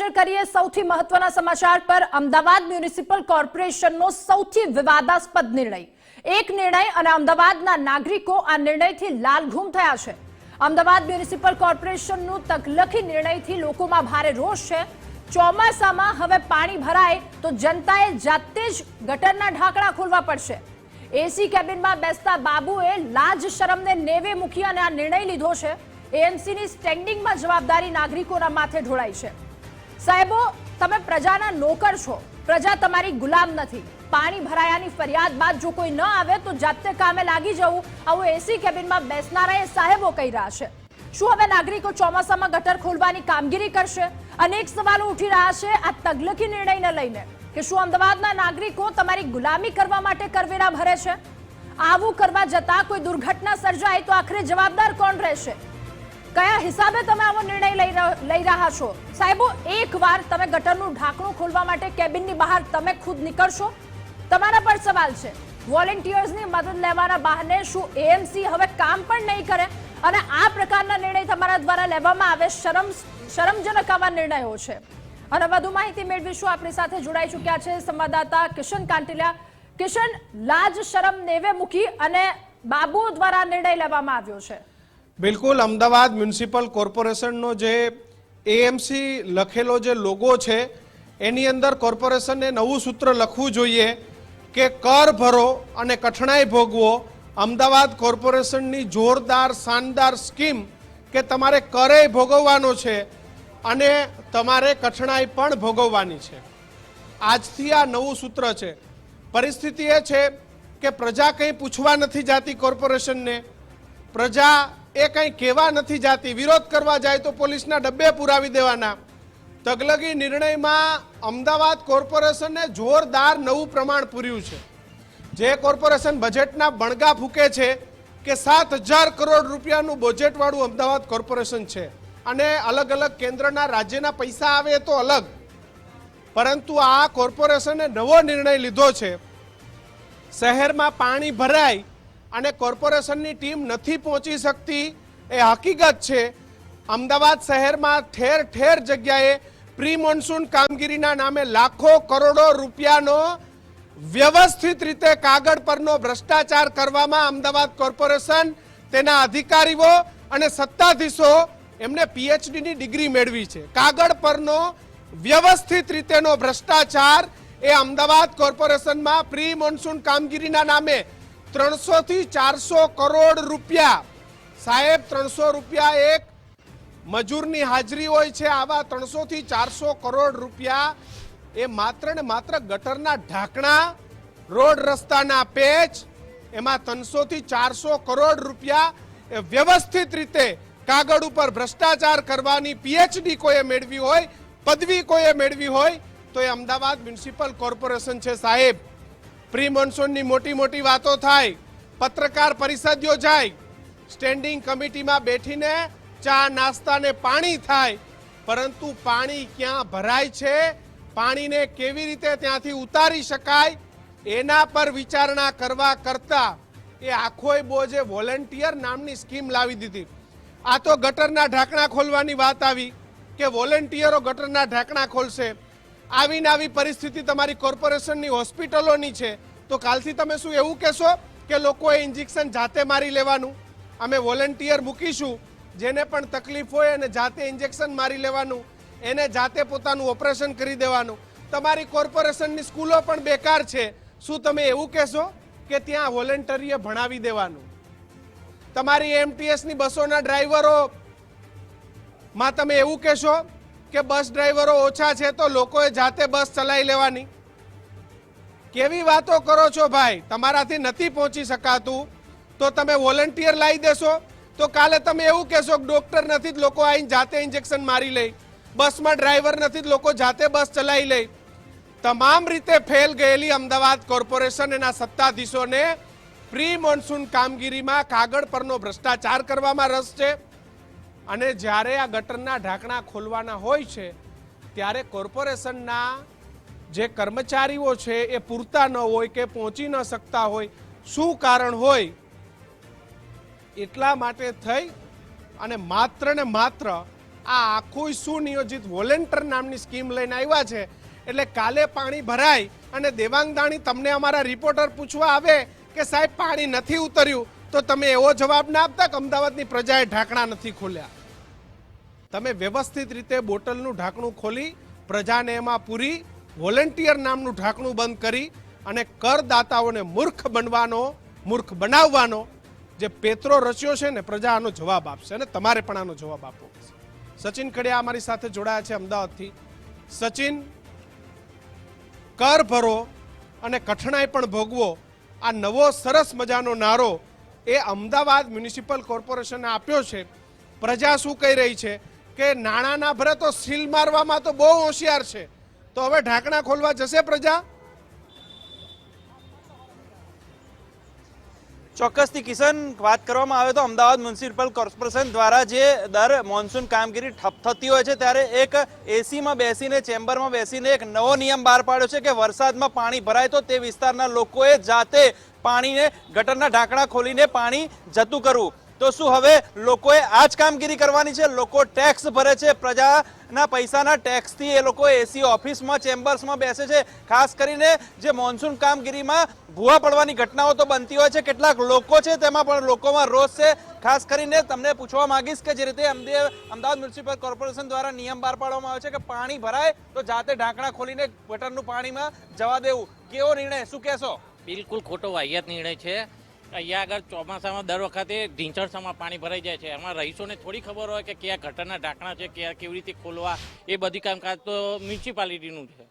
નજર કરીએ સૌથી મહત્વના સમાચાર પર। અમદાવાદ મ્યુનિસિપલ કોર્પોરેશનનો સૌથી વિવાદાસ્પદ નિર્ણય, એક નિર્ણય અને અમદાવાદના નાગરિકો આ નિર્ણયથી લાલઘૂમ થયા છે। અમદાવાદ મ્યુનિસિપલ કોર્પોરેશનનું તકલખી નિર્ણયથી લોકોમાં ભારે રોષ છે। ચોમાસામાં હવે પાણી ભરાય તો જનતાએ જાતે જ ગટરના ઢાંકણા ખોલવા પડશે। એસી કેબિનમાં બેસતા બાબુએ લાજ શરમને નેવે મૂકી અને આ નિર્ણય લીધો છે। એએમસીની સ્ટેન્ડિંગમાં જવાબદારી નાગરિકોના માથે ઢોળાઈ છે। સાહેબો, તમે પ્રજાના નોકર છો, પ્રજા તમારી ગુલામ નથી। પાણી ભરાયાની ફરિયાદ બાદ જો કોઈ ન આવે તો જાતે કામે લાગી જવું, આવું એસી કેબિનમાં બેસનારા એ સાહેબો કહી રહ્યા છે। શું હવે નાગરિકો ચોમાસામાં ગટર ખોલવાની કામગીરી કરશે? અનેક સવાલો ઉઠી રહ્યા છે આ તકલખી નિર્ણયને લઈને કે શું અમદાવાદના નાગરિકો તમારી ગુલામી કરવા માટે કરવેરા ભરે છે? આવું કરવા જતા કોઈ દુર્ઘટના સર્જાય તો આખરે જવાબદાર કોણ રહેશે? કયા હિસાબે તમે આવો નિર્ણય લઈ રહ્યા છો? સાહેબો, એકવાર તમે ગટરનું ઢાંકણું ખોલવા માટે કેબિનની બહાર તમે ખુદ નીકળશો? તમારા પર સવાલ છે। વોલેન્ટિયર્સની મદદ લેવાના બહાને શું એએમસી હવે કામ પણ નહીં કરે અને આ પ્રકારના નિર્ણય તમારા દ્વારા લેવામાં આવે? શરમજનક આવા નિર્ણયો છે। અને વધુ માહિતી મેળવીશું। આપણી સાથે જોડાઈ ચૂક્યા છે સંવાદદાતા કિશન કાંટિલિયા। કિશન, લાજ શરમ નેવે મૂકી અને બાબુઓ દ્વારા નિર્ણય લેવામાં આવ્યો છે। બિલકુલ, અમદાવાદ મ્યુનિસિપલ કોર્પોરેશનનો જે એએમસી લખેલો જે લોગો છે એની અંદર કોર્પોરેશનને નવું સૂત્ર લખવું જોઈએ કે કર ભરો અને કઠણાઈ ભોગવો। અમદાવાદ કોર્પોરેશનની જોરદાર શાનદાર સ્કીમ કે તમારે કરે ભોગવવાનો છે અને તમારે કઠણાઈ પણ ભોગવવાની છે। આજથી આ નવું સૂત્ર છે। પરિસ્થિતિ એ છે કે પ્રજા કંઈ પૂછવા નથી જાતી કોર્પોરેશનને, પ્રજા એ કંઈ કહેવા નથી જાતી, વિરોધ કરવા જાય તો પોલીસના ડબ્બે પુરાવી દેવાના। તગલગી નિર્ણયમાં અમદાવાદ કોર્પોરેશને જોરદાર નવું પ્રમાણ પૂર્યું છે। જે કોર્પોરેશન બજેટના બણગા ફૂકે છે કે 7,000 કરોડ રૂપિયાનું બજેટવાળું અમદાવાદ કોર્પોરેશન છે અને અલગ અલગ કેન્દ્રના રાજ્યના પૈસા આવે તો અલગ, પરંતુ આ કોર્પોરેશને નવો નિર્ણય લીધો છે। શહેરમાં પાણી ભરાય અને કોર્પોરેશનની ટીમ નથી પહોંચી શકતી એ હકીકત છે। અમદાવાદ શહેરમાં ઠેર ઠેર જગ્યાએ પ્રી મોન્સૂન કામગીરીના નામે લાખો કરોડો રૂપિયાનો વ્યવસ્થિત રીતે કાગળ પરનો ભ્રષ્ટાચાર કરવામાં અમદાવાદ કોર્પોરેશન, તેના અધિકારીઓ અને સત્તાધીશો એમને પીએચડીની ડિગ્રી મેળવી છે। કાગળ પરનો વ્યવસ્થિત રીતેનો ભ્રષ્ટાચાર એ અમદાવાદ કોર્પોરેશનમાં પ્રી મોન્સૂન કામગીરીના નામે 300 થી 400 કરોડ રૂપિયા, સાહેબ 300 રૂપિયા એક મજૂરની હાજરી હોય છે, આવા 300 થી 400 કરોડ રૂપિયા એ માત્ર ને માત્ર ગટરના ઢાંકણા, રોડ રસ્તાના પેચ, એમાં 300 થી 400 કરોડ રૂપિયા એ વ્યવસ્થિત રીતે કાગળ ઉપર ભ્રષ્ટાચાર કરવાની પીએચડી કોઈએ મેળવી હોય, પદવી કોઈએ મેળવી હોય તો એ અમદાવાદ મ્યુનિસિપલ કોર્પોરેશન છે। સાહેબ, પ્રી મોન્સૂનની મોટી મોટી વાતો થાય, પત્રકાર પરિષદ યોજાય, સ્ટેન્ડિંગ કમિટીમાં બેઠીને ચા નાસ્તા ને પાણી થાય, પરંતુ પાણી ક્યાં ભરાય છે, પાણીને કેવી રીતે ત્યાંથી ઉતારી શકાય એના પર વિચારણા કરવા કરતા એ આખોય બોજે વોલેન્ટિયર નામની સ્કીમ લાવી દીધી। આ તો ગટરના ઢાંકણા ખોલવાની વાત આવી કે વોલેન્ટિયરો ગટરના ઢાંકણા ખોલશે। આવીને આવી પરિસ્થિતિ તમારી કોર્પોરેશનની હોસ્પિટલોની છે તો કાલથી તમે શું એવું કહેશો કે લોકોએ ઇન્જેક્શન જાતે મારી લેવાનું? અમે વોલેન્ટિયર મૂકીશું, જેને પણ તકલીફ હોય એને જાતે ઇન્જેક્શન મારી લેવાનું, એને જાતે પોતાનું ઓપરેશન કરી દેવાનું। તમારી કોર્પોરેશનની સ્કૂલો પણ બેકાર છે, શું તમે એવું કહેશો કે ત્યાં વોલેન્ટરીએ ભણાવી દેવાનું? તમારી એમટીએસની બસોના ડ્રાઈવરો માં તમે એવું કહેશો કે બસ ડ્રાઈવરો ઓછા છે તો લોકોએ જાતે બસ ચલાવી લેવાની? કેવી વાતો કરો છો ભાઈ? તમારાથી નથી પહોંચી શકાતું તો તમે વોલેન્ટિયર લાવી દેશો તો કાલે તમે એવું કહેશો કે ડોક્ટર નથી જ લોકો આવીને જાતે ઇન્જેક્શન મારી લે, બસમાં ડ્રાઈવર નથી જ લોકો જાતે બસ ચલાવી લે। તમામ રીતે ફેલ ગયેલી અમદાવાદ કોર્પોરેશન એના સત્તાધીશોને પ્રી મોન્સૂન કામગીરીમાં કાગળ પરનો ભ્રષ્ટાચાર કરવામાં રસ છે અને જ્યારે આ ગટરના ઢાંકણા ખોલવાના હોય છે ત્યારે કોર્પોરેશનના જે કર્મચારીઓ છે એ પૂરતા ન હોય કે પહોંચી ન શકતા હોય, શું કારણ હોય, એટલા માટે થઈ અને માત્ર આ આખું સુનિયોજિત વોલેન્ટિયર નામની સ્કીમ લઈને આવ્યા છે. એટલે કાલે પાણી ભરાય અને દેવાંગ દાણી તમને અમારા રિપોર્ટર પૂછવા આવે કે સાહેબ પાણી નથી ઉતર્યું, તો તમે એવો જવાબ ના આપતા કે અમદાવાદની પ્રજાએ ઢાંકણા નથી ખોલ્યા. તમે વ્યવસ્થિત રીતે બોટલનું ઢાંકણું ખોલી પ્રજાને એમાં પૂરી વોલેન્ટિયર નામનું ઢાંકણું બંધ કરી અને કરદાતાઓને મૂર્ખ બનાવવાનો જે પેતરો રચ્યો છે ને, પ્રજા આનો જવાબ આપશે અને તમારે પણ આનો જવાબ આપવો પડશે. સચિન કડિયા અમારી સાથે જોડાયા છે અમદાવાદથી. સચિન, કર ભરો અને કઠણાઈ પણ ભોગવો, આ નવો સરસ મજાનો નારો એ અમદાવાદ મ્યુનિસિપલ કોર્પોરેશને આપ્યો છે. પ્રજા શું કહી રહી છે કે નાણાં ના ભરે તો સીલ મારવામાં તો બહુ હોશિયાર છે, તો હવે ઢાંકણા ખોલવા જશે પ્રજા? ચોક્કસથી કિશન, વાત કરવામાં આવે તો અમદાવાદ મ્યુનિસિપલ કોર્પોરેશન દ્વારા જે દર મોન્સૂન કામગીરી ઠપ થતી હોય છે ત્યારે એક એસીમાં બેસીને, ચેમ્બરમાં બેસીને એક નવો નિયમ બહાર પાડ્યો છે કે વરસાદમાં પાણી ભરાય તો તે વિસ્તારના લોકોએ જાતે પાણીને ગટરના ઢાંકણા ખોલીને પાણી જતું કરવું. તો શું હવે લોકોએ આ જ કામગીરી કરવાની છે? લોકો ટેક્સ ભરે છે, પ્રજાના પૈસાના ટેક્સથી એ લોકો એસી ઓફિસમાં, ચેમ્બર્સમાં બેસે છે. ખાસ કરીને જે મોન્સૂન કામગીરીમાં ભૂવા પડવાની ઘટનાઓ તો બનતી હોય છે, કેટલાક લોકો છે તેમાં પણ લોકોમાં રોષ છે. ખાસ કરીને તમને પૂછવા માંગીશ કે જે રીતે અમદાવાદ મ્યુનિસિપલ કોર્પોરેશન દ્વારા નિયમ બહાર પાડવામાં આવ્યો છે કે પાણી ભરાય તો જાતે ઢાંકણા ખોલીને ગટરનું પાણીમાં જવા દેવું, કેવો નિર્ણય, શું કહેશો? બિલકુલ ખોટો વાહિયાત નિર્ણય છે. અહીંયા આગળ ચોમાસામાં દર વખતે ઢીંચણસામાં પાણી ભરાઈ જાય છે. એમાં રહીશોને થોડી ખબર હોય કે કયા ગટરના ઢાંકણા છે, કયા કેવી રીતે ખોલવા, એ બધી કામકાજ તો મ્યુનિસિપાલિટીનું છે.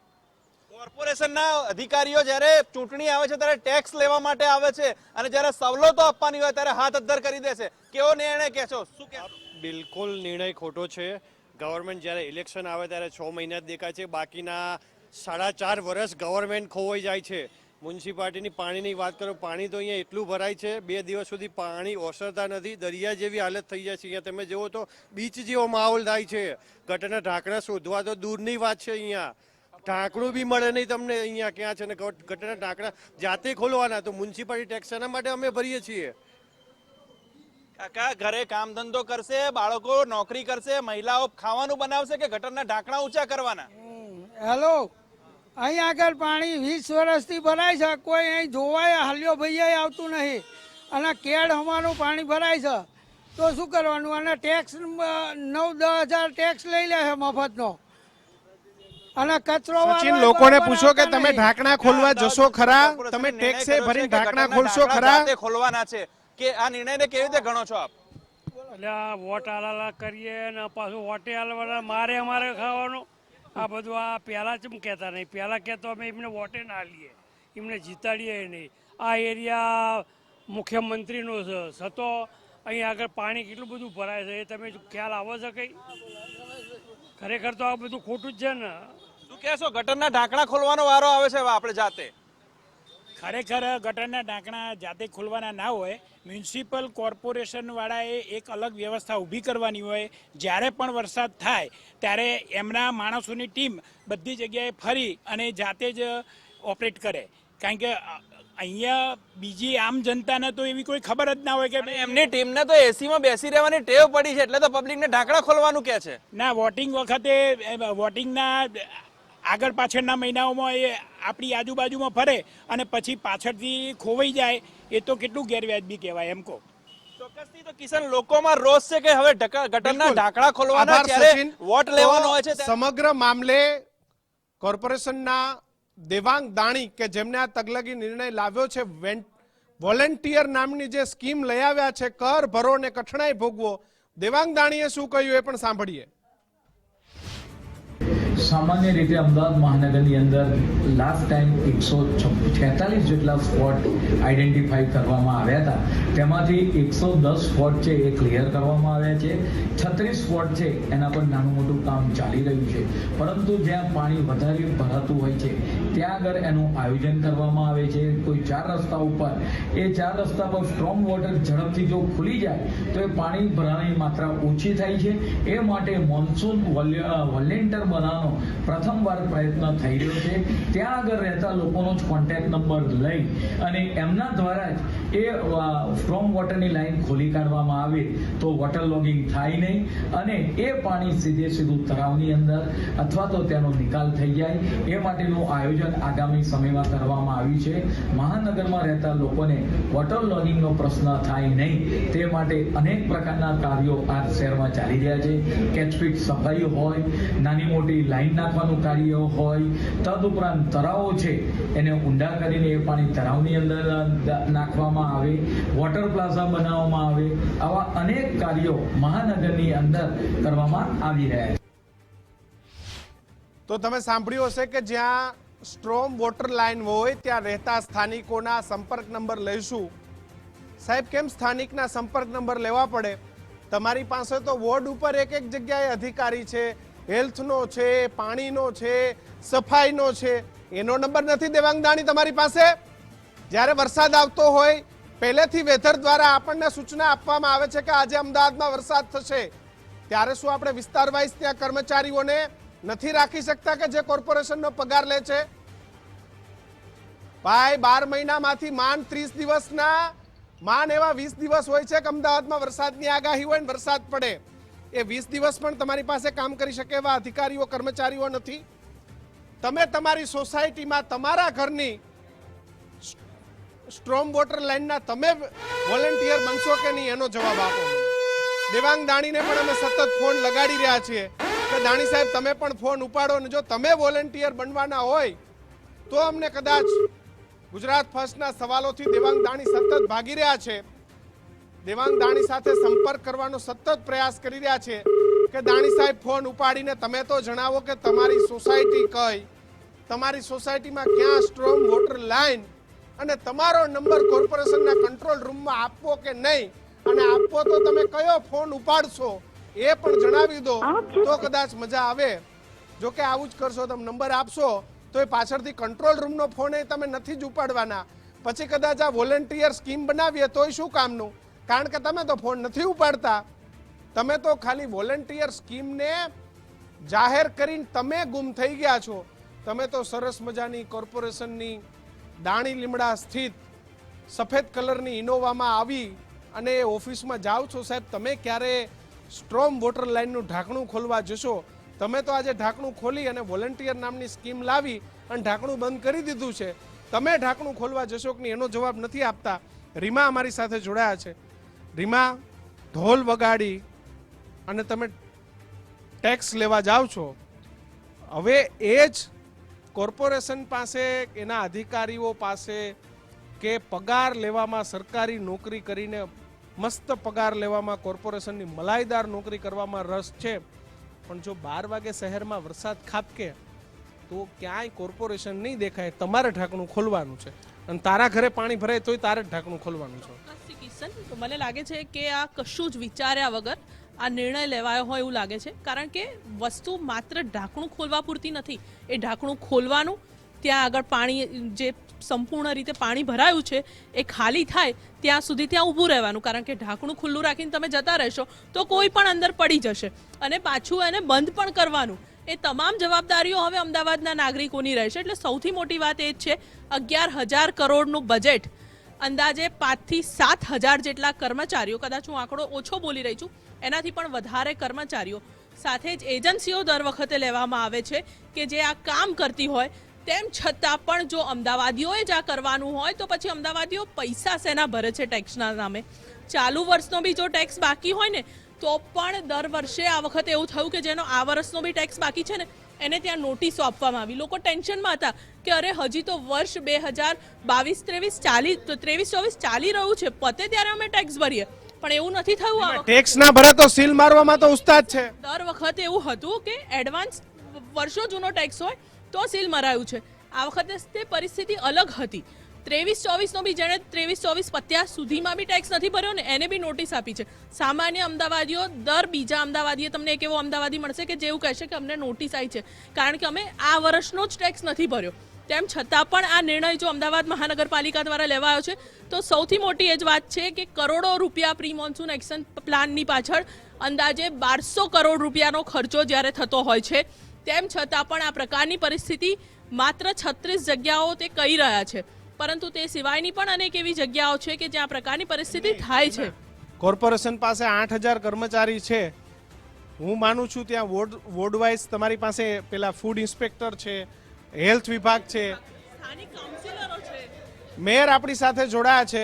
કોર્પોરેશનના અધિકારીઓ જ્યારે ચૂંટણી આવે છે ત્યારે ટેક્સ લેવા માટે આવે છે અને જ્યારે સવલતો આપવાની હોય ત્યારે હાથ અદ્ધર કરી દે છે. કેવો નિર્ણય કહેશો, શું કહેશો? બિલકુલ નિર્ણય ખોટો છે. ગવર્મેન્ટ જ્યારે ઇલેક્શન આવે ત્યારે 6 મહિના જ દેખાય છે, બાકીના 4.5 વર્ષ ગવર્મેન્ટ ખોવાઈ જાય છે. મ્યુનિસિપાલિટીની પાણીની વાત કરો, પાણી તો અહીંયા એટલું ભરાય છે, 2 દિવસ સુધી પાણી ઓસરતા નથી. દરિયા જેવી હાલત થઈ જાય છે. અહીંયા તમે જુઓ તો બીચ જેવો માહોલ થાય છે. ગટરના ઢાંકણા શોધવા તો દૂરની વાત છે. અહીંયા ઢાંકણું બી મળે નહીં તમને. અહીંયા ક્યાં છે ને ગટરના ઢાંકણા જાતે ખોલવાના, તો મ્યુનિસિપાલિટી ટેક્સ એના માટે અમે ભરીએ છીએ. કાકા, ઘરે કામ ધંધો કરશે, બાળકો નોકરી કરશે, મહિલાઓ ખાવાનું બનાવશે કે ગટરના ઢાંકણા ઊંચા કરવાના? હેલો, અહીં આગળ પાણી 20 વર્ષથી ભરાય છે, કોઈ અહીં જોવાય હાલ્યો ભાઈ આવતું નહીં અને કેડ અમારું પાણી ભરાય છે, તો શું કરવાનું? અને ટેક્સ 9-10 હજાર ટેક્સ લઈ લે છે મફતનો. અને કચરો સચિન, લોકોને પૂછો કે તમે ઢાંકણા ખોલવા જશો ખરા? તમે ટેક્સ ભરીને ઢાંકણા ખોલશો ખરા? ખોલવાના છે કે આ નિર્ણયને કેવી રીતે ગણો છો આપ? એટલે આ વોટ આલાલા કરીએ ને પાછું વોટે આલવાના, અમારે ખાવાનું આ બધું. આ પહેલાં જ કહેતા નહીં, પહેલાં કહેતો અમે એમને વોટે ના લઈએ, એમને જીતાડીએ નહીં. આ એરિયા મુખ્યમંત્રીનો છે, છતો અહીં આગળ પાણી કેટલું બધું ભરાય છે એ તમે ખ્યાલ આવો છે કંઈ? ખરેખર તો આ બધું ખોટું જ છે ને. શું કહેશો, ગટરના ઢાંકણા ખોલવાનો વારો આવે છે હવે આપણે જાતે? ખરેખર ગટરના ઢાંકણા જાતે ખોલવાના ના હોય, મ્યુનિસિપલ કોર્પોરેશનવાળાએ એક અલગ વ્યવસ્થા ઊભી કરવાની હોય. જ્યારે પણ વરસાદ થાય ત્યારે એમના માણસોની ટીમ બધી જગ્યાએ ફરી અને જાતે જ ઓપરેટ કરે. કારણ કે અહીંયા બીજી આમ જનતાને તો એવી કોઈ ખબર જ ના હોય કે એમની ટીમને તો એસીમાં બેસી રહેવાની ટેવ પડી છે, એટલે તો પબ્લિકને ઢાંકણા ખોલવાનું કહે છે. ના, વોટિંગ વખતે વોટિંગના આગળ પાછળના મહિનાઓમાં એ આપણી આજુબાજુમાં ફરે અને પછી પાછળથી ખોવાઈ જાય, એ તો કેટલું ગેરવ્યાજબી કહેવાય એમ કહો. ચોક્કસથી તો કિશન, લોકોમાં રોષ છે કે હવે ગટરના ઢાંકણા ખોલવાના, ત્યારે વોટ લેવાનો હોય છે. સમગ્ર મામલે કોર્પોરેશનના દેવાંગ દાણી કે જેમને આ તગલગી નિર્ણય લાવ્યો છે, વોલેન્ટિયર નામની જે સ્કીમ લઈ આવ્યા છે, કર ભરો ને કઠણાઈ ભોગવો, દેવાંગ દાણીએ શું કહ્યું એ પણ સાંભળીએ. સામાન્ય રીતે અમદાવાદ મહાનગરની અંદર લાસ્ટ ટાઈમ 146 જેટલા સ્પોટ આઈડેન્ટિફાઈ કરવામાં આવ્યા હતા. તેમાંથી 110 સ્પોટ છે એ ક્લિયર કરવામાં આવ્યા છે. 36 સ્પોટ છે એના પર નાનું મોટું કામ ચાલી રહ્યું છે. પરંતુ જ્યાં પાણી વધારે ભરાતું હોય છે ત્યાં આગળ એનું આયોજન કરવામાં આવે છે. કોઈ 4 રસ્તા ઉપર, એ 4 રસ્તા પર સ્ટ્રોંગ વોટર ઝડપથી જો ખુલી જાય તો એ પાણી ભરાવાની માત્રા ઓછી થાય છે. એ માટે મોન્સૂન વોલેન્ટિયર બનાવવાનો પ્રથમવાર પ્રયત્ન થઈ રહ્યો છે. ત્યાં આગળ રહેતા લોકોનો જ કોન્ટેક્ટ નંબર લઈ અને એમના દ્વારા જ એ સ્ટ્રોમ વોટરની લાઈન ખોલી કાઢવામાં આવે તો વોટર લોગિંગ થાય નહીં અને એ પાણી સીધું તળાવની અંદર અથવા તો તેનો નિકાલ થઈ જાય એ માટેનું આયોજન આગામી સમયમાં કરવામાં આવ્યું છે. મહાનગરમાં રહેતા લોકોને વોટર લોગિંગનો પ્રશ્ન થાય નહીં તે માટે અનેક પ્રકારના કાર્યો આ શહેરમાં ચાલી રહ્યા છે. કેચપીટ સફાઈ હોય, નાની મોટી લાઈન નાખવાનું કાર્ય હોય, તદુપરાંત તળાવો છે એને ઊંડા કરીને એ પાણી તળાવની અંદર નાખવામાં આવે, વોટર પ્લાઝા બનાવવામાં આવે. આવા અનેક કાર્યો મહાનગરની અંદર કરવામાં આવી રહ્યા છે. તો તમે સાંભળ્યું હશે કે જ્યાં સ્ટ્રોમ વોટર લાઈન હોય ત્યાં રહેતા સ્થાનિકોના સંપર્ક નંબર લઈશું. સાહેબ, કેમ સ્થાનિકના સંપર્ક નંબર લેવા પડે? તમારી પાસે તો વોર્ડ ઉપર એક જગ્યાએ અધિકારી છે, હેલ્થનો છે, પાણીનો છે, સફાઈનો છે, એનો નંબર નથી દેવાંગ દાણી તમારી પાસે? જ્યારે વરસાદ આવતો હોય પહેલેથી વેધર દ્વારા આપણને સૂચના આપવામાં આવે છે કે આજે અમદાવાદમાં વરસાદ થશે, ત્યારે શું આપણે વિસ્તાર વાઇઝ ત્યાં કર્મચારીઓને નથી રાખી શકતા કે જે કોર્પોરેશનનો પગાર લે છે? ભાઈ, 12 મહિનામાંથી માન 30 દિવસના માન એવા 20 દિવસ હોય છે કે અમદાવાદમાં વરસાદની આગાહી હોય ને વરસાદ પડે. એ 20 દિવસ પણ તમારી પાસે કામ કરી શકે એવા અધિકારીઓ કર્મચારીઓ નથી. તમે તમારી સોસાયટીમાં તમારા ઘરની સ્ટ્રોમ વોટર લાઈનના તમે વોલેન્ટિયર બનશો કે નહીં એનો જવાબ આપો. દેવાંગ દાણીને પણ અમે સતત ફોન લગાડી રહ્યા છીએ કે દાણી સાહેબ તમે પણ ફોન ઉપાડો ને જો તમે વોલેન્ટિયર બનવાના હોય તો અમને કદાચ ગુજરાત ફર્સ્ટના સવાલોથી દેવાંગ દાણી સતત ભાગી રહ્યા છે. દેવાંગ દાણી સાથે સંપર્ક કરવાનો સતત પ્રયાસ કરી રહ્યા છે કે દાણી સાહેબ ફોન ઉપાડીને તમે તો જણાવો કે તમારી સોસાયટી કઈ, તમારી સોસાયટીમાં ક્યાં સ્ટ્રોમ વોટર લાઈન અને તમારો નંબર કોર્પોરેશનના કંટ્રોલ રૂમમાં આપવો કે નહીં, અને આપવો તો તમે કયો ફોન ઉપાડશો એ પણ જણાવી દો તો કદાચ મજા આવે. જો કે આવું જ કરશો, તમે નંબર આપશો તો એ પાછળથી કંટ્રોલ રૂમનો ફોન એ તમે નથી જ ઉપાડવાના. પછી કદાચ આ વોલેન્ટિયર સ્કીમ બનાવીએ તોય શું કામનું? કારણ કે તમે તો ફોન નથી ઉપાડતા. તમે તો ખાલી વોલેન્ટિયર સ્કીમને જાહેર કરીને તમે ગુમ થઈ ગયા છો. તમે તો સરસ મજાની કોર્પોરેશનની દાણી લીમડા સ્થિત સફેદ કલરની ઇનોવામાં આવી અને એ ઓફિસમાં જાઓ છો. સાહેબ, તમે ક્યારે સ્ટ્રોમ વોટર લાઈનનું ઢાંકણું ખોલવા જશો? તમે તો આજે ઢાંકણું ખોલી અને વોલેન્ટિયર નામની સ્કીમ લાવી અને ઢાંકણું બંધ કરી દીધું છે. તમે ઢાંકણું ખોલવા જશો કે નહીં એનો જવાબ નથી આપતા. રીમા અમારી સાથે જોડાયા છે. રીમા, ઢોલ વગાડી અને તમે ટેક્સ લેવા જાઓ છો, હવે એ જ કોર્પોરેશન પાસે, એના અધિકારીઓ પાસે કે પગાર લેવામાં, સરકારી નોકરી કરીને મસ્ત પગાર લેવામાં, કોર્પોરેશનની મલાઈદાર નોકરી કરવામાં રસ છે, પણ જો 12 વાગે શહેરમાં વરસાદ ખાબકે તો ક્યાંય કોર્પોરેશન નહીં દેખાય. તમારે ઢાંકણું ખોલવાનું છે અને તારા ઘરે પાણી ભરાય તોય તારે જ ઢાંકણું ખોલવાનું છે. તો મને લાગે છે કે આ કશું જ વિચાર્યા વગર આ નિર્ણય લેવાયો હોય એવું લાગે છે. કારણ કે વસ્તુ માત્ર ઢાંકણું ખોલવા પૂરતી નથી. એ ઢાંકણું ખોલવાનું, ત્યાં આગળ પાણી જે સંપૂર્ણ રીતે પાણી ભરાયું છે એ ખાલી થાય ત્યાં સુધી ત્યાં ઊભું રહેવાનું. કારણ કે ઢાંકણું ખુલ્લું રાખીને તમે જતા રહેશો તો કોઈ પણ અંદર પડી જશે અને પાછું એને બંધ પણ કરવાનું. એ તમામ જવાબદારીઓ હવે અમદાવાદના નાગરિકોની રહેશે. એટલે સૌથી મોટી વાત એ જ છે, 11,000 કરોડનું બજેટ, અંદાજે 5 થી 7,000 જેટલા કર્મચારીઓ, કદાચ હું આંકડો ઓછો બોલી રહી છું, એનાથી પણ વધારે કર્મચારીઓ, સાથે જ એજન્સીઓ દર વખતે લેવામાં આવે છે કે જે આ કામ કરતી હોય. તેમ છતાં પણ જો અમદાવાદીઓએ જ આ કરવાનું હોય તો પછી અમદાવાદીઓ પૈસા શેના ભરે છે ટેક્સના નામે? ચાલુ વર્ષનો બી જો ટેક્સ બાકી હોય ને તો પણ દર વર્ષે આ વખતે એવું થયું કે જેનો આ વર્ષનો બી ટેક્સ બાકી છે ને એને ત્યાં નોટિસો આપવામાં આવી. લોકો ટેન્શનમાં હતા કે અરે હજી તો વર્ષ 2022-23-24 ચાલી રહ્યું છે, પતે ત્યારે અમે ટેક્સ ભરીએ, પણ એવું નથી થયું. ટેક્સ ના ભરે તો સીલ મારવામાં તો ઉસ્તાદ છે. દર વખતે એવું હતું કે એડવાન્સ વર્ષો જૂનો ટેક્સ હોય તો સીલ મરાયું છે. આ વખતે તે પરિસ્થિતિ અલગ હતી. 23-24 નો બી જેણે 23-24 પત્યા સુધીમાં બી ટેક્સ નથી ભર્યો ને એને બી નોટિસ આપી છે. સામાન્ય અમદાવાદીઓ, દર બીજા અમદાવાદીએ તમને એક એવો અમદાવાદી મળશે કે જેવું કહેશે કે અમને નોટિસ આવી છે કારણ કે અમે આ વર્ષનો જ ટેક્સ નથી ભર્યો. તેમ છતાં પણ આ નિર્ણય જો અમદાવાદ મહાનગરપાલિકા દ્વારા લેવાયો છે તો સૌથી મોટી એ જ વાત છે કે કરોડો રૂપિયા પ્રી મોન્સૂન એક્શન પ્લાનની પાછળ અંદાજે 1200 કરોડ રૂપિયાનો ખર્ચો જ્યારે થતો હોય છે તેમ છતાં પણ આ પ્રકારની પરિસ્થિતિ માત્ર 36 જગ્યાઓ તે કહી રહ્યા છે, પરંતુ તે સિવાયની પણ અનેક એવી જગ્યાઓ છે કે જ્યાં આ પ્રકારની પરિસ્થિતિ થાય છે. કોર્પોરેશન પાસે 8000 કર્મચારી છે. હું માનું છું ત્યાં વોર્ડ વાઇઝ તમારી પાસે પેલા ફૂડ ઇન્સ્પેક્ટર છે, હેલ્થ વિભાગ છે, સ્થાનિક કાઉન્સિલરો છે. મેયર આપણી સાથે જોડાયા છે.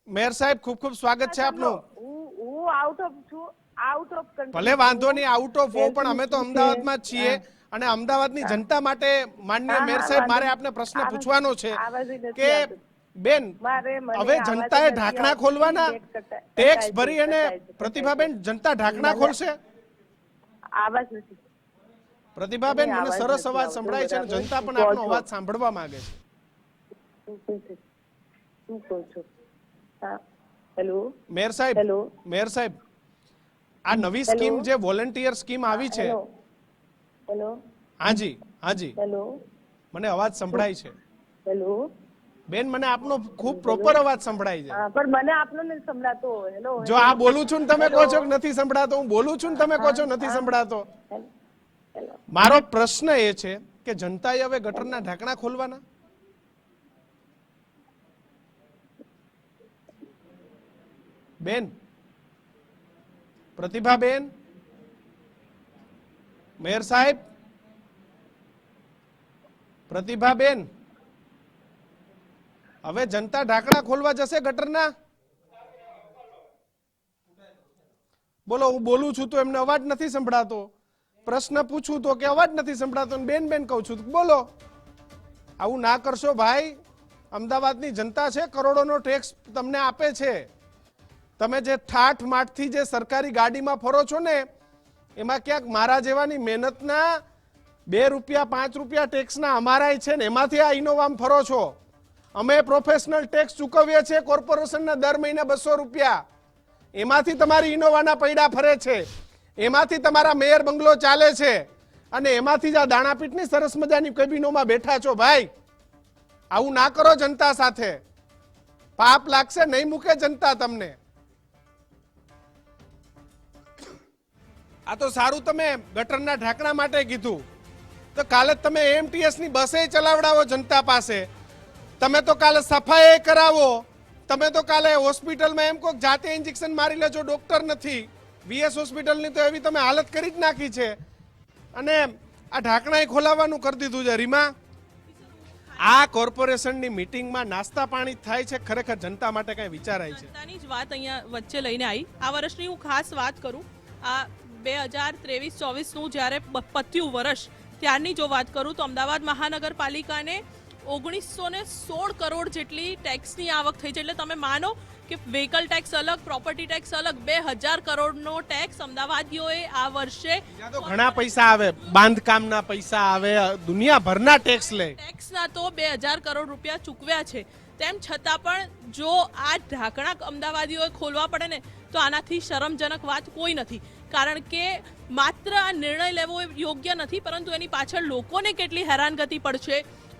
મેયર સાહેબ ખૂબ ખૂબ સ્વાગત છે આપનું. હું આઉટ ઓફ ભલે વાંધો નહીં, આઉટ ઓફ હો, પણ અમે તો અમદાવાદમાં જ છીએ અને અમદાવાદની જનતા માટે માનનીય મેયર સાહેબ મારે આપને પ્રશ્ન પૂછવાનો છે કે બેન, હવે જનતાએ ઢાંકણા ખોલવાના, ટેક્સ ભરી અને પ્રતિભાબેન જનતા ઢાંકણા ખોલશે? આવાજ નથી. પ્રતિભાબેન, મને સરસ અવાજ સંભળાય છે અને જનતા પણ આપનો અવાજ સાંભળવા માંગે છે. શું કહો છો? હેલો મેયર સાહેબ, આ નવી સ્કીમ જે વોલન્ટિયર સ્કીમ આવી છે, હેલો હાજી હેલો મને અવાજ સંભળાય છે. હેલો બેન, મને આપનો ખૂબ પ્રોપર અવાજ સંભળાય છે. પણ મને આપનો નથી સંભળાતો. હેલો જો આ બોલું છું ને તમે કહો છો કે નથી સંભળાતો, હું બોલું છું ને તમે કહો છો નથી સંભળાતો. મારો પ્રશ્ન એ છે કે જનતાએ હવે ગટરના ઢાંકણા ખોલવાના? બેન, પ્રતિભાબેન, મેયર સાહેબ, પ્રતિભાબેન, હવે જનતા ઢાંકણા ખોલવા જશે ગટરના? બોલો, હું બોલું છું તો એમને અવાજ નથી સંભળાતો, પ્રશ્ન પૂછું તો કે અવાજ નથી સંભળાતો, બેન કહું છું તો બોલો. આવું ના કરશો ભાઈ. અમદાવાદની જનતા છે, કરોડોનો ટેક્સ તમને આપે છે. તમે જે ઠાઠ માઠથી જે સરકારી ગાડીમાં ફરો છો ને, એમાં ક્યાંક મારા જેવાની મહેનતના 2 રૂપિયા 5 રૂપિયા ટેક્સના અમારાય છે ને, એમાંથી આ ઇનોવામાં ફરો છો. અમે પ્રોફેશનલ ટેક્સ ચૂકવીએ છીએ કોર્પોરેશનના દર મહિને 200 રૂપિયા. એમાંથી તમારી ઇનોવાના પૈડા ફરે છે, એમાંથી તમારા મેયર બંગલો ચાલે છે અને એમાંથી જ આ દાણાપીઠની સરસ મજાની કેબિનોમાં બેઠા છો. ભાઈ, આવું ના કરો જનતા સાથે, પાપ લાગશે, નહીં મૂકે જનતા તમને. આ તો સારું તમે ગટરના ઢાંકણા માટે કીધું, તો કાલે તમે એમટીએસ ની બસે ચલાવડાવો જનતા પાસે, તમે તો કાલે સફાઈ કરાવો, તમે તો કાલે હોસ્પિટલમાં એમ કહો જાતે ઇન્જેક્શન મારી લેજો, ડોક્ટર નથી. વીએસ હોસ્પિટલની તો એવી તમે હાલત કરી જ નાખી છે અને આ ઢાંકણા ખોલાવવાનું કરી દીધું છે. રીમા, આ કોર્પોરેશનની મીટિંગમાં નાસ્તા પાણી થાય છે, ખરેખર જનતા માટે કઈ વિચારાય છે? જનતાની જ વાત અહીંયા વચ્ચે લઈને આવી. આ વર્ષની હું ખાસ વાત કરું, આ 2023-24 નું જ્યારે પત્યું વર્ષ, ત્યારની જો વાત કરું તો અમદાવાદ મહાનગરપાલિકાને 1916 કરોડ જેટલી ટેક્સની આવક થઈ છે. એટલે તમે માનો કે વ્હીકલ ટેક્સ અલગ, પ્રોપર્ટી ટેક્સ અલગ, 2000 કરોડનો ટેક્સ અમદાવાદીઓએ આ વર્ષે. ઘણા પૈસા આવે, બાંધકામના પૈસા આવે, દુનિયાભરના ટેક્સ લે. ટેક્સના તો 2000 કરોડ રૂપિયા ચૂકવ્યા છે. તેમ છતાં પણ જો આ ઢાંકણા અમદાવાદીઓએ ખોલવા પડે ને, તો આનાથી શરમજનક વાત કોઈ નથી. કારણ કે માત્ર આ નિર્ણય લેવો યોગ્ય નથી, પરંતુ એની પાછળ લોકોને કેટલી હેરાનગતિ પડશે,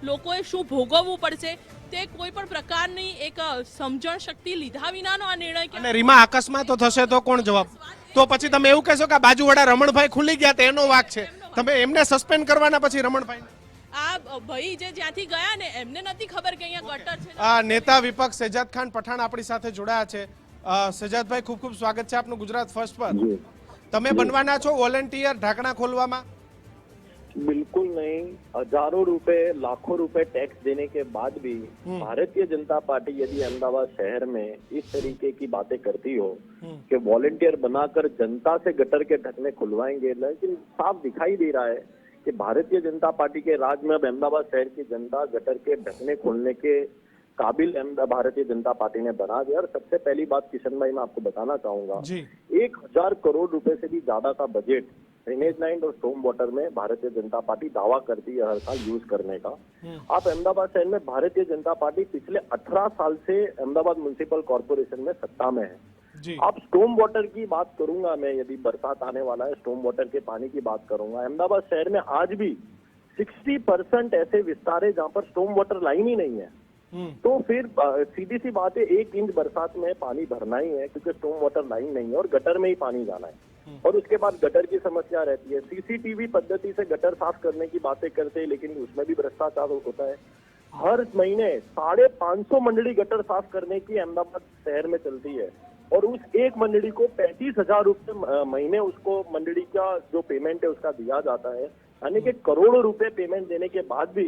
લોકોએ શું ભોગવવું પડશે, તે કોઈ પણ પ્રકારની એક સમજણ શક્તિ લીધા વિનાનો આ નિર્ણય. અને રીમા, અકસ્માતો થશે તો કોણ જવાબ? તો પછી તમે એવું કહેશો કે બાજુવાળા રમણભાઈ ખુલી ગયા તો એનો વાંક છે, તમે એમને સસ્પેન્ડ કરવાના પછી રમણભાઈ? આ ભાઈ જે જ્યાંથી ગયા ને, એમને નથી ખબર કે અહીંયા ગટર છે. આ નેતા વિપક્ષ શેજાદ ખાન પઠાણ આપણી સાથે જોડાયા છે. શેજાદભાઈ, ખૂબ ખૂબ સ્વાગત છે આપનું ગુજરાત ફર્સ્ટ પર. તમે બનવાના છો વોલેન્ટિયર ઢાંકણા ખોલવામાં? बिल्कुल नहीं. हजारों रुपए, लाखों रुपए टैक्स देने के बाद भी भारतीय जनता पार्टी यदि अहमदाबाद शहर में इस तरीके की बातें करती हो कि वॉलंटियर बनाकर जनता से गटर के ढकने खुलवाएंगे, लेकिन साफ दिखाई दे रहा है कि भारतीय जनता पार्टी के राज में अब अहमदाबाद शहर की जनता गटर के ढकने खोलने के काबिल भारतीय जनता पार्टी ने बना दिया. और सबसे पहली बात किशन भाई मैं आपको बताना चाहूंगा, 1000 करोड़ रुपए से भी ज्यादा का बजट ड्रेनेज लाइन और स्टॉर्म वाटर में भारतीय जनता पार्टी दावा करती है हर साल यूज करने का. आप अहमदाबाद शहर में भारतीय जनता पार्टी पिछले 18 साल से अहमदाबाद म्युनिसिपल कॉर्पोरेशन में सत्ता में है. आप स्टॉर्म वाटर की बात करूंगा मैं, यदि बरसात आने वाला है, स्टॉर्म वाटर के पानी की बात करूंगा, अहमदाबाद शहर में आज भी 60% ऐसे विस्तार है जहाँ पर स्टॉर्म वाटर लाइन ही नहीं है. तो फिर सीधी सी बात है, 1 इंच बरसात में पानी भरना ही है क्योंकि स्टॉर्म वाटर लाइन नहीं है और गटर में ही पानी जाना है. और उसके बाद गटर की समस्या रहती है। सीसीटीवी पद्धति से गटर साफ करने की बातें करते हैं, लेकिन उसमें भी भ्रष्टाचार होता है। हर महीने 550 मंडली गटर साफ करने की अहमदाबाद शहर में चलती है, और उस एक मंडली को 35,000 रुपए महीने उसको मंडली का जो पेमेंट है उसका दिया जाता है। यानी कि करोड़ों रुपए पेमेंट देने के बाद भी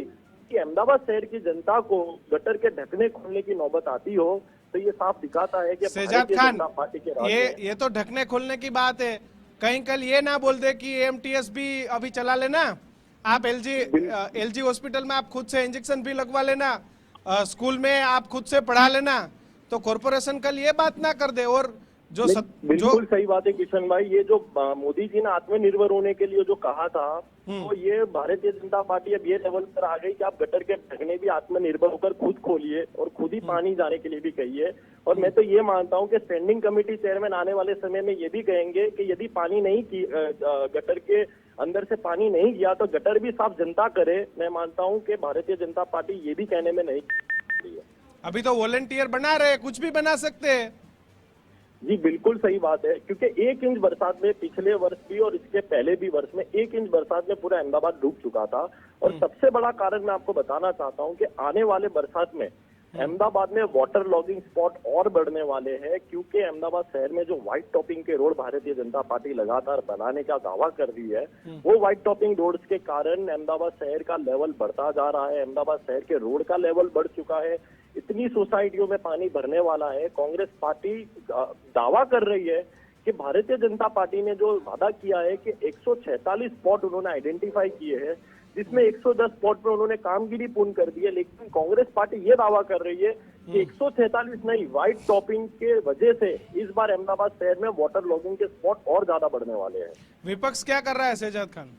कि अहमदाबाद शहर की जनता को गटर के ढकने खोलने की नौबत आती हो, तो ये साफ दिखाता है कि शहजाद भारतीय खान, जनता पार्टी के राज में ये तो ढकने खोलने की बात है, कहीं कल ये ना बोल दे कि एमटीएस भी अभी चला लेना, आप एलजी हॉस्पिटल में आप खुद से इंजेक्शन भी लगवा लेना, स्कूल में आप खुद से पढ़ा लेना, तो कॉर्पोरेशन कल ये बात ना कर दे। और जो बिल्कुल सही बात है किशन भाई, ये जो मोदी जी ने आत्मनिर्भर होने के लिए जो कहा था, तो ये भारतीय जनता पार्टी अब ये लेवल पर आ गई कि आप गटर के ढकने भी आत्मनिर्भर होकर खुद खोलिए और खुद ही पानी जाने के लिए भी कहिए। और मैं तो ये मानता हूँ कि स्टैंडिंग कमेटी चेयरमैन आने वाले समय में ये भी कहेंगे कि यदि पानी नहीं की गटर के अंदर से पानी नहीं गया तो गटर भी साफ जनता करे। मैं मानता हूँ कि भारतीय जनता पार्टी ये भी कहने में नहीं है। अभी तो वॉलंटियर बना रहे, कुछ भी बना सकते हैं। जी बिल्कुल सही बात है, क्योंकि 1 इंच बरसात में पिछले वर्ष भी और इसके पहले भी वर्ष में 1 इंच बरसात में पूरा अहमदाबाद डूब चुका था। और सबसे बड़ा कारण मैं आपको बताना चाहता हूं कि आने वाले बरसात में अहमदाबाद में वाटर लॉगिंग स्पॉट और बढ़ने वाले हैं, क्योंकि अहमदाबाद शहर में जो व्हाइट टॉपिंग के रोड भारतीय जनता पार्टी लगातार बनाने का दावा कर रही है, वो व्हाइट टॉपिंग रोड्स के कारण अहमदाबाद शहर का लेवल बढ़ता जा रहा है। अहमदाबाद शहर के रोड का लेवल बढ़ चुका है, इतनी सोसाइटियों में पानी भरने वाला है। कांग्रेस पार्टी दावा कर रही है कि भारतीय जनता पार्टी ने जो वादा किया है कि 146 स्पॉट उन्होंने आइडेंटिफाई किए हैं, जिसमें 110 स्पॉट पे उन्होंने कामगिरी पूर्ण कर दी है, लेकिन कांग्रेस पार्टी ये दावा कर रही है कि 146 नहीं, व्हाइट टॉपिंग के वजह से इस बार अहमदाबाद शहर में वाटर लॉगिंग के स्पॉट और ज्यादा बढ़ने वाले हैं। विपक्ष क्या कर रहा है शहजाद खान?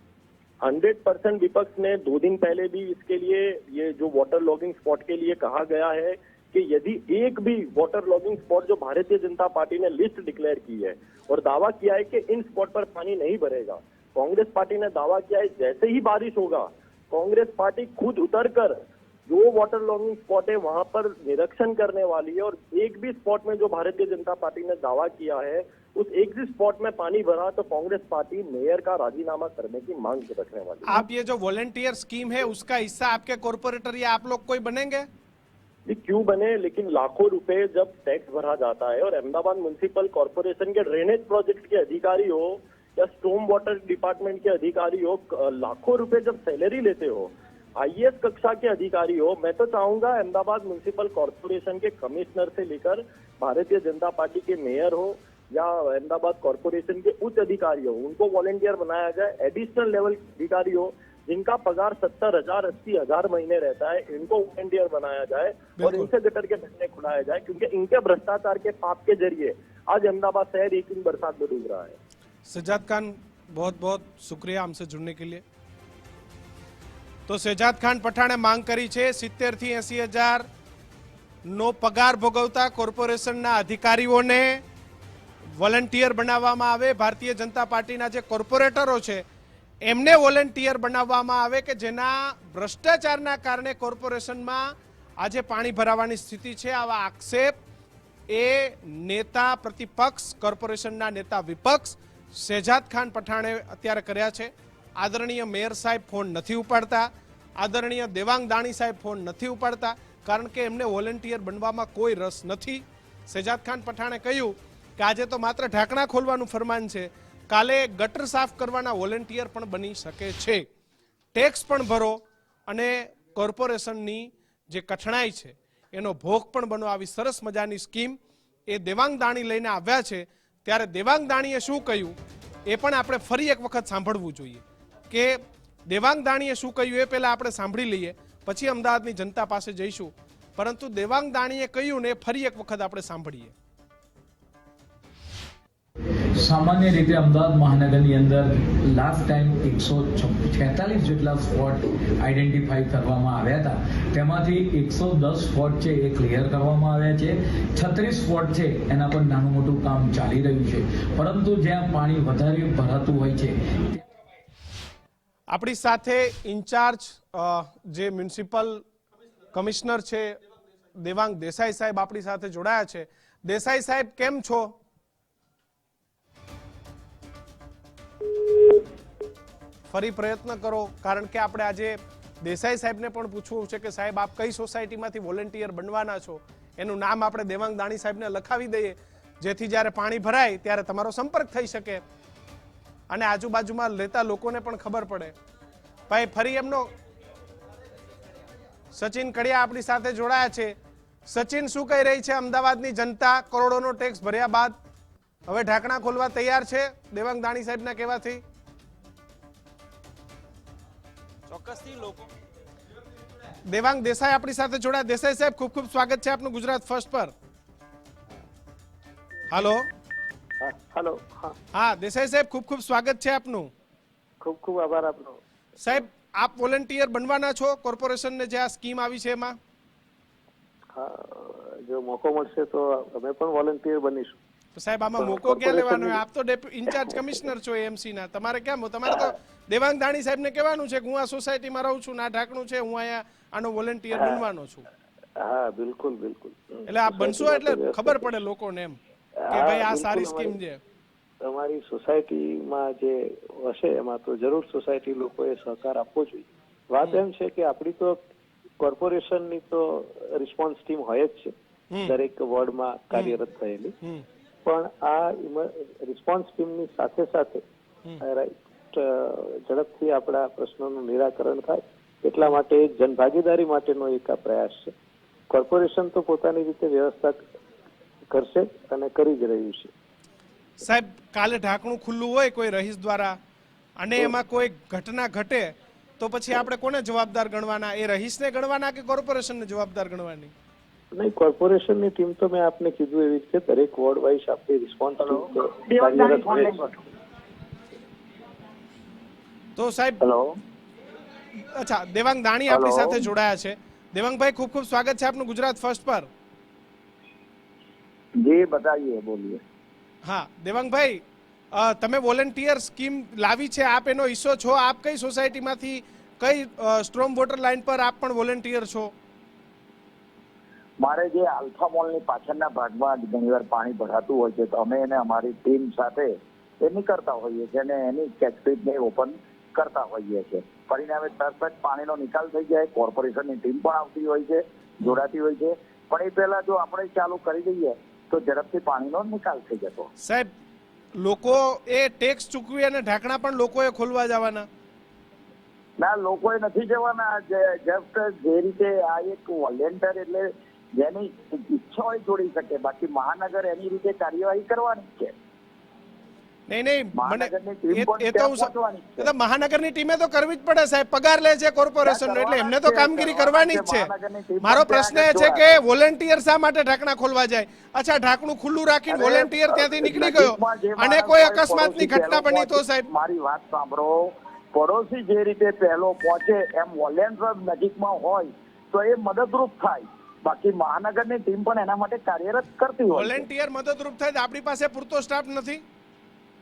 100% विपक्ष ने 2 दिन पहले भी इसके लिए, ये जो वाटर लॉगिंग स्पॉट के लिए कहा गया है कि यदि एक भी वाटर लॉगिंग स्पॉट जो भारतीय जनता पार्टी ने लिस्ट डिक्लेयर की है और दावा किया है कि इन स्पॉट पर पानी नहीं भरेगा, कांग्रेस पार्टी ने दावा किया है जैसे ही बारिश होगा कांग्रेस पार्टी खुद उतरकर जो वाटर लॉगिंग स्पॉट है वहां पर निरीक्षण करने वाली है। और एक भी स्पॉट में जो भारतीय जनता पार्टी ने दावा किया है उस एक भी स्पॉट में पानी भरा तो कांग्रेस पार्टी मेयर का राजीनामा करने की मांग रखने वाली है। आप ये जो वॉलंटियर स्कीम है उसका हिस्सा आपके कॉर्पोरेटर या आप लोग कोई बनेंगे? जी क्यों बने, लेकिन लाखों रुपए जब टैक्स भरा जाता है और अहमदाबाद म्युनिसिपल कॉर्पोरेशन के ड्रेनेज प्रोजेक्ट के अधिकारी हो या स्टॉर्म वाटर डिपार्टमेंट के अधिकारी हो, लाखों रुपए जब सैलरी लेते हो, आईएएस कक्षा के अधिकारी हो, मैं तो चाहूंगा अहमदाबाद म्युनिसिपल कॉर्पोरेशन के कमिश्नर से लेकर भारतीय जनता पार्टी के मेयर हो या अहमदाबाद कॉर्पोरेशन के उच्च अधिकारी हो, उनको वॉलंटियर बनाया जाए। एडिशनल लेवल अधिकारी हो जिनका पगार 70,000 80,000 महीने रहता है, इनको वॉलंटियर बनाया जाए और इनसे गटर के ढकने खुलाया जाए, क्योंकि इनके भ्रष्टाचार के पाप के जरिए आज अहमदाबाद शहर 1 इंच बरसात में डूब रहा है। शहजाद खान बहुत बहुत शुक्रिया हमसे जुड़ने के लिए। तो शहजाद ખાન પઠાણે માંગ કરી છે 70 થી 80,000 નો પગાર ભોગવતા કોર્પોરેશનના અધિકારીઓને વોલન્ટિયર બનાવવામાં આવે। ભારતીય જનતા પાર્ટીના જે કોર્પોરેટરો છે એમને વોલન્ટિયર બનાવવામાં આવે કે જેના ભ્રષ્ટાચારના કારણે કોર્પોરેશનમાં આજે પાણી ભરાવાની સ્થિતિ છે। આવા આક્ષેપ એ નેતા પ્રતિપક્ષ કોર્પોરેશનના નેતા વિપક્ષ શહેજાદ ખાન પઠાણે અત્યારે કર્યા છે। આદરણીય મેયર સાહેબ ફોન નથી ઉપાડતા, આદરણીય દેવાંગ દાણી સાહેબ ફોન નથી ઉપાડતા, કારણ કે એમને વોલન્ટિયર બનવામાં કોઈ રસ નથી। શહેજાદ ખાન પઠાણે કહ્યું કે આજે તો માત્ર ઢાંકણા ખોલવાનું ફરમાન છે, કાલે ગટર સાફ કરવાના વોલન્ટિયર પણ બની શકે છે। ટેક્સ પણ ભરો અને કોર્પોરેશનની જે કઠણાઈ છે એનો ભોગ પણ બનો। આવી સરસ મજાની સ્કીમ એ દેવાંગ દાણી લઈને આવ્યા છે, ત્યારે દેવાંગ દાણીએ શું કહ્યું એ પણ આપણે ફરી એક વખત સાંભળવું જોઈએ કે દેવાંગ દાણીએ શું કહ્યું એ પહેલા આપણે સાંભળી લઈએ, પછી અમદાવાદની જનતા પાસે જઈશું। પરંતુ દેવાંગ દાણીએ કહ્યું ને ફરી એક વખત આપણે સાંભળીએ। સામાન્ય રીતે અમદાવાદ મહાનગરની અંદર લાસ્ટ ટાઈમ 146 જેટલા સ્પોટ આઈડેન્ટિફાઈ કરવામાં આવ્યા હતા, તેમાંથી 110 સ્પોટ છે એ ક્લિયર કરવામાં આવ્યા છે। 36 સ્પોટ છે એના પર નાનું મોટું કામ ચાલી રહ્યું છે, પરંતુ જ્યાં પાણી વધારે ભરાતું હોય છે। આપણી સાથે ઇન્ચાર્જ જે મ્યુનિસિપલ કમિશનર છે દેવાંગ દેસાઈ સાહેબ આપણી સાથે જોડાયા છે। દેસાઈ સાહેબ કેમ છો? ફરી પ્રયત્ન કરો, કારણ કે આપણે આજે દેસાઈ સાહેબને પણ પૂછવું છે કે સાહેબ આપ કઈ સોસાયટીમાંથી વોલેન્ટિયર બનવાના છો, એનું નામ આપણે દેવાંગ દાણી સાહેબને લખાવી દઈએ, જેથી જ્યારે પાણી ભરાય ત્યારે તમારો સંપર્ક થઈ શકે અને આજુબાજુમાં રહેતા લોકોને પણ ખબર પડે. ભાઈ ફરી એમનો સચિન કડિયા આપણી સાથે જોડાયા છે. સચિન, શું કહી રહી છે અમદાવાદની જનતા કરોડોનો ટેક્સ ભર્યા બાદ હવે ઢાંકણા ખોલવા તૈયાર છે દેવાંગ દાણી સાહેબના કહેવાથી? ચોક્કસથી લોકો દેવાંગ દેસાઈ આપણી સાથે જોડાયા. દેસાઈ સાહેબ, ખૂબ ખૂબ સ્વાગત છે આપનું ગુજરાત ફર્સ્ટ પર. હાલો. હેલો. હા દેસાઈ સાહેબ, ખૂબ ખૂબ સ્વાગત છે આપનું. ખૂબ ખૂબ આભાર આપનો. સાહેબ, આપ વોલેન્ટિયર બનવાના છો કોર્પોરેશનને જે આ સ્કીમ આવી છે એમાં? જો મોકો મળશે તો અમે પણ વોલેન્ટિયર બનીશું. સાહેબ, આમાં મોકો ક્યાં લેવાનો? આપ તો ઇન્ચાર્જ કમિશનર છો એએમસી ના, તમારે ક્યાં? તમારે તો દેવાંગ દાણી સાહેબને કહેવાનું છે કે હું આ સોસાયટીમાં રહું છું, ના ઢાંકણું છે, હું અહીંયા આનો વોલેન્ટિયર બનવાનો છું. હા, બિલકુલ બિલકુલ. એટલે આપ બનશો એટલે ખબર પડે લોકોને એમ કે ભાઈ આ સારી સ્કીમ છે. તમારી સોસાયટીમાં જે હશે એમાં તો જરૂર સોસાયટી લોકોએ સહકાર આપવો જોઈએ. વાત એમ છે કે આપણી તો કોર્પોરેશનની તો રિસ્પોન્સ ટીમ હોય જ છે દરેક વોર્ડમાં કાર્યરત થયેલી, પણ આ રિસ્પોન્સ ટીમની સાથે સાથે ઝડપથી આપણા પ્રશ્નોનું નિરાકરણ થાય એટલા માટે જનભાગીદારી માટેનો એક આ પ્રયાસ છે. કોર્પોરેશન તો પોતાની રીતે વ્યવસ્થા કરશે અને કરી જ રહ્યું છે. સાહેબ, કાલે ઢાંકણું ખુલ્લું હોય કોઈ રહીશ દ્વારા અને એમાં કોઈ ઘટના ઘટે તો પછી આપણે કોને જવાબદાર ગણવાના? એ રહીશને ગણવાના કે કોર્પોરેશનને જવાબદાર ગણવાની? નહીં, કોર્પોરેશનની ટીમ તો મેં આપને કીધું એવી રીતે દરેક વોર્ડ વાઇઝ આપણી રિસ્પોન્સ તો સાહેબ. અચ્છા, દેવાંગ દાણી આપણી સાથે જોડાયા છે. દેવાંગભાઈ, ખૂબ ખૂબ સ્વાગત છે આપનું ગુજરાત ફર્સ્ટ પર. જી બતાવીએ, બોલીએ. હા દેવાંગભાઈ, તમે વોલેન્ટિયર સ્કીમ લાવી છે, આપ એનો હિસ્સો છો. આપ કઈ સોસાયટીમાંથી, કઈ સ્ટ્રોમ વોટર લાઇન પર આપ પણ વોલેન્ટિયર છો? મારે જે આલ્ફા મોલની પાછળના ભાગમાં ઘણીવાર પાણી ભરાતું હોય છે તો અમે એને અમારી ટીમ સાથે એ નીકળતા હોઈએ છીએ અને એની કેચપીટને ઓપન કરતા હોઈએ છીએ. પરિણામે તરત જ પાણીનો નિકાલ થઈ જાય. કોર્પોરેશનની ટીમ પણ આવતી હોય છે, જોડાતી હોય છે, પણ એ પહેલા જો આપણે ચાલુ કરી દઈએ તો ઝડપથી પાણીનો નિકાલ થઈ જતો. સાહેબ, લોકો એ ટેક્સ ચૂકવી અને ઢાંકણા પણ લોકોએ ખોલવા જવાના? ના, લોકોએ નથી જવાના. જસ્ટ જે રીતે આ એક વોલેન્ટિયર એટલે જેની ઈચ્છા હોય જોડી શકે, બાકી મહાનગર એની રીતે કાર્યવાહી કરવાની છે. નહીં, મને મહાનગરની ટીમે તો કરવી જ પડે સાહેબ, પગાર લે છે કોર્પોરેશન, એટલે એમને તો કામગીરી કરવાની જ છે. મારો પ્રશ્ન એ છે કે વોલેન્ટિયર શા માટે ઢાંકણા ખોલવા જાય? અચ્છા, ઢાંકણું ખુલ્લું રાખીને વોલેન્ટિયર ત્યાંથી નીકળી ગયો અને કોઈ અકસ્માતની ઘટના બની તો સાહેબ? મારી વાત સાંભળો, પડોશી જે રીતે પહેલો પહોંચે એમ વોલેન્ટિયર નજીકમાં હોય તો એ મદદરૂપ થાય. બાકી મહાનગરની ટીમ પણ એના માટે કાર્યરત કરતી હોય. વોલેન્ટિયર મદદરૂપ થાય, આપણી પાસે પૂરતો સ્ટાફ નથી.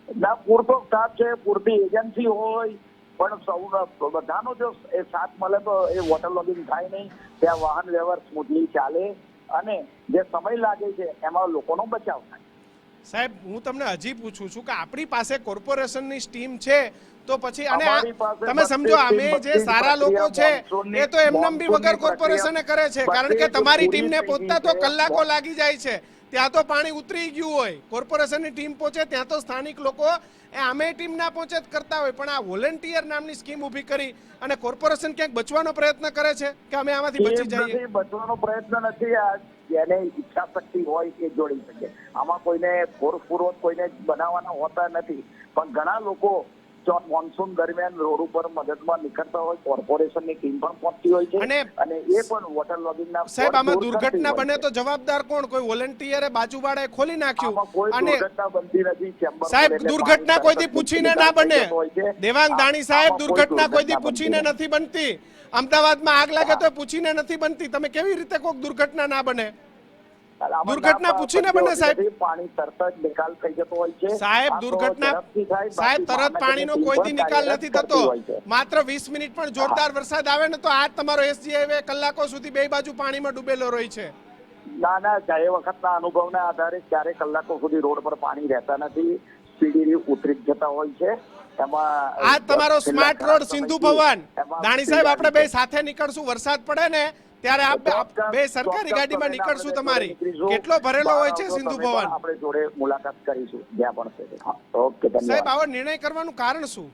ના, પૂરતો સ્ટાફ છે, પૂરતી એજન્સી હોય, પણ સૌ બધાનો જો એ સાથ મળે તો એ વોટર લોગિંગ થાય નહીં, ત્યાં વાહન વ્યવહાર સ્મૂથલી ચાલે અને જે સમય લાગે છે એમાં લોકોનો બચાવ થાય. સાહેબ, હું તમને હજી પૂછું છું કે આપણી પાસે કોર્પોરેશનની સ્ટીમ છે તો પછી, અને તમે સમજો અમે જે સારા લોકો છે એ તો એમનેમ બી વગર કોર્પોરેશને કરે છે, કારણ કે તમારી ટીમને પહોંચતા તો કલાકો લાગી જાય છે. ત્યાં તો પાણી ઉતરી ગયું હોય, કોર્પોરેશનની ટીમ પહોંચે ત્યાં તો સ્થાનિક લોકો અમે ટીમ ના પહોંચે જ કરતા હોય. પણ આ વોલેન્ટિયર નામની સ્કીમ ઊભી કરી અને કોર્પોરેશન ક્યાંક બચવાનો પ્રયત્ન કરે છે કે અમે આમાંથી બચી જઈએ? બચવાનો પ્રયત્ન નથી. જેને ઈચ્છા શક્તિ હોય એ જોડી શકે. આમાં કોઈને ફોર્સપૂર્વક કોઈને બનાવવાના હોતા નથી, પણ ઘણા લોકો મોન્સૂન દરમિયાન રોડ ઉપર મદદમાં નીકળતા હોય, કોર્પોરેશનની ટીમ પણ પહોંચતી હોય છે અને એ પણ વોટર લોગિંગના. સાહેબ, આમાં દુર્ઘટના બને તો જવાબદાર કોણ? કોઈ વોલેન્ટિયરે બાજુવાળાએ ખોલી નાખ્યું અને દુર્ઘટના બનતી નથી. સાહેબ, દુર્ઘટના કોઈથી પૂછીને ના બને. દેવાંગ દાણી સાહેબ, દુર્ઘટના કોઈથી પૂછીને નથી બનતી. અમદાવાદમાં આગ લાગે તો પૂછીને નથી બનતી. તમે કેવી રીતે કોઈક દુર્ઘટના ના બને? દુર્ઘટના પૂછીને બને સાહેબ. પાણી તરત જ નિકાલ થઈ જતો હોય છે સાહેબ. દુર્ઘટના સાહેબ, તરત પાણીનો કોઈથી નિકાલ નથી થતો. માત્ર 20 મિનિટ પણ જોરદાર વરસાદ આવે ને તો આ તમારો એસજી હાઈવે કલાકો સુધી બે બાજુ પાણીમાં ડૂબેલો રહે છે. ના ના, એ વખતના અનુભવના આધારે ક્યારે કલાકો સુધી રોડ પર પાણી રહેતા નથી, સ્પીડી ઉતરી જતા હોય છે એમાં આ તમારો સ્માર્ટ રોડ સિંધુ ભવન એમાં દાણી સાહેબ આપણે બે સાથે નીકળશું, વરસાદ પડે ને ત્યારે આપ બે સરકારી ગાડીમાં નીકળશું તમારી. કેટલો ભરેલો હોય છે સિંધુ ભવન? આપણે જોડે મુલાકાત કરીશું જ્યાં પણ છે. હા, ઓકે, સાહેબ ધન્યવાદ. આવો નિર્ણય કરવાનું કારણ શું?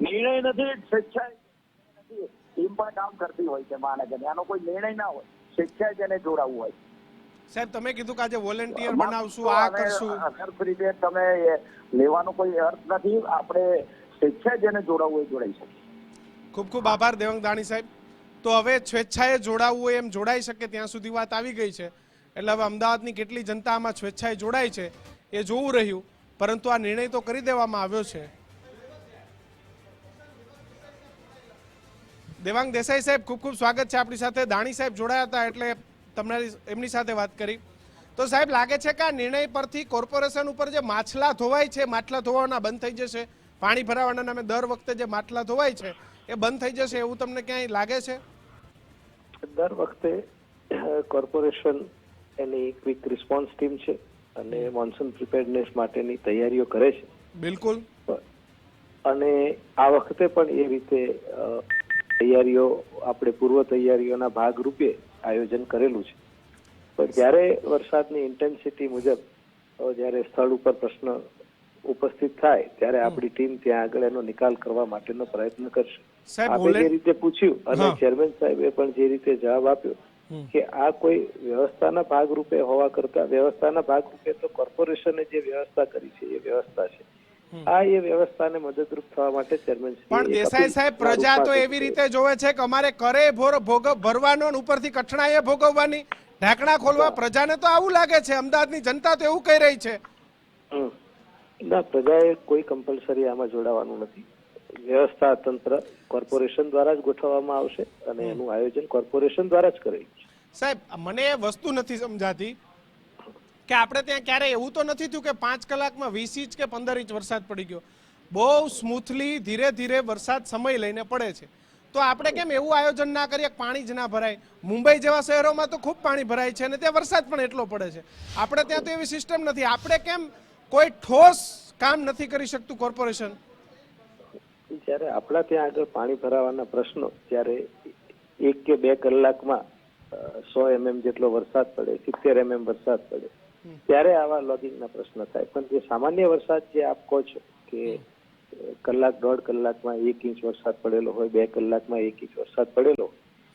નિર્ણય નથી, સ્વેચ્છાએ નથી. ટીમ પણ કામ કરતી હોય છે મહાનગરની, આનો કોઈ નિર્ણય ના હોય, સ્વેચ્છાએ જેને જોડાવવું હોય. સાહેબ તમે કીધું કે આજે વોલેન્ટિયર બનાવશું, આ કરશું. અસરફ રીતે તમે લેવાનો કોઈ અર્થ નથી. આપણે સ્વેચ્છાએ જેને જોડાવવું હોય જોડાઈ શકીએ. ખૂબ ખૂબ આભાર દેવંગ દાણી સાહેબ. તો હવે સ્વેચ્છાએ જોડાવવું હોય એમ જોડાઈ શકે ત્યાં સુધી વાત આવી ગઈ છે. એટલે હવે અમદાવાદની કેટલી જનતા આમાં સ્વેચ્છાએ જોડાય છે એ જોવું રહ્યું, પરંતુ આ નિર્ણય તો કરી દેવામાં આવ્યો છે. દેવાંગ દેસાઈ સાહેબ ખૂબ ખૂબ સ્વાગત છે આપણી સાથે. દાણી સાહેબ જોડાયા હતા એટલે તમારી એમની સાથે વાત કરી. તો સાહેબ લાગે છે કે આ નિર્ણય પરથી કોર્પોરેશન ઉપર જે માછલા ધોવાય છે, માછલા ધોવાના બંધ થઈ જશે, પાણી ભરાવાના નામે દર વખતે જે માછલા ધોવાય છે એ બંધ થઈ જશે એવું તમને ક્યાંય લાગે છે? દર વખતે કોર્પોરેશન એની ક્વિક રિસ્પોન્સ ટીમ છે અને મોન્સૂન પ્રિપેરનેસ માટેની તૈયારીઓ કરે છે. બિલકુલ. અને આ વખતે પણ એ રીતે તૈયારીઓ આપણે પૂર્વ તૈયારીઓના ભાગરૂપે આયોજન કરેલું છે. પણ જ્યારે વરસાદની ઇન્ટેન્સિટી મુજબ જ્યારે સ્થળ ઉપર પ્રશ્ન ઉપસ્થિત થાય ત્યારે આપણી ટીમ ત્યાં આગળ એનો નિકાલ કરવા માટેનો પ્રયત્ન કરશે. આપણે જે રીતે પૂછ્યું અને ચેરમેન સાહેબે પણ જે રીતે જવાબ આપ્યો કે આ કોઈ વ્યવસ્થાના ભાગરૂપે હોવા કરતા વ્યવસ્થાના ભાગરૂપે તો કોર્પોરેશને જે વ્યવસ્થા કરી છે એ વ્યવસ્થા છે. આ એ વ્યવસ્થાને મદદરૂપ થવા માટે ચેરમેન પણ દેસાઈ સાહેબ પ્રજા તો એવી રીતે જોવે છે કે અમારે કરે ભરવાનો અને ઉપરથી કઠણાઈએ ભોગવવાની, ઢાંકણા ખોલવા. પ્રજાને તો આવું લાગે છે, અમદાવાદની જનતા તો એવું કહી રહી છે. ના, પ્રજાએ કોઈ કમ્પલસરી આમાં જોડાવાનું નથી. વ્યવસ્થા તંત્ર કોર્પોરેશન દ્વારા જ ગોઠવવામાં આવશે અને એનું આયોજન કોર્પોરેશન દ્વારા જ કરેલું છે. સાહેબ મને એ વસ્તુ નથી સમજાતી કે આપણે ત્યાં ક્યારે એવું તો નથી થયું કે 5 કલાકમાં 20 ઇંચ કે 15 ઇંચ વરસાદ પડી ગયો. બહુ સ્મૂથલી ધીરે ધીરે વરસાદ સમય લઈને પડે છે. તો આપણે કેમ એવું આયોજન ના કરીએ કે પાણી જ ના ભરાય? મુંબઈ જેવા શહેરોમાં તો ખૂબ પાણી ભરાય છે અને ત્યાં વરસાદ પણ એટલો પડે છે. આપણે ત્યાં તો એવી સિસ્ટમ નથી. આપણે કેમ કોઈ ઠોસ કામ નથી કરી શકતું કોર્પોરેશન? જ્યારે આપણા ત્યાં આગળ પાણી ભરાવાના પ્રશ્નો જ્યારે 1 કે 2 કલાકમાં 100 mm જેટલો વરસાદ પડે, 70 mm વરસાદ પડે, ત્યારે આવા લોગિંગના પ્રશ્ન થાય. પણ જે સામાન્ય વરસાદ જે આપ કહો છો કે કલાક 1.5 કલાકમાં 1 ઇંચ વરસાદ પડેલો હોય, 2 કલાકમાં 1 ઇંચ વરસાદ પડેલો,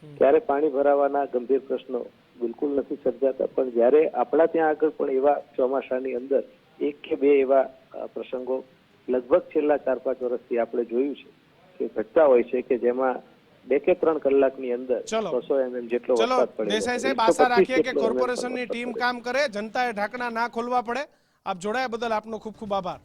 ત્યારે પાણી ભરાવાના ગંભીર પ્રશ્નો બિલકુલ નથી સર્જાતા. પણ જ્યારે આપણા ત્યાં આગળ પણ એવા ચોમાસાની અંદર 1 કે 2 એવા પ્રસંગો લગભગ છેલ્લા 4-5 વર્ષથી આપણે જોયું છે કે ઘટતા હોય છે કે જેમાં 2 કે 3 કલાકની અંદર 100 mm જેટલો વરસાદ પડે. દેસાઈ સાહેબ આશા રાખીએ કે કોર્પોરેશનની ટીમ કામ કરે, જનતાએ ઢાંકણા ના ખોલવા પડે. આપ જોડાયા બદલ આપનો ખૂબ ખૂબ આભાર.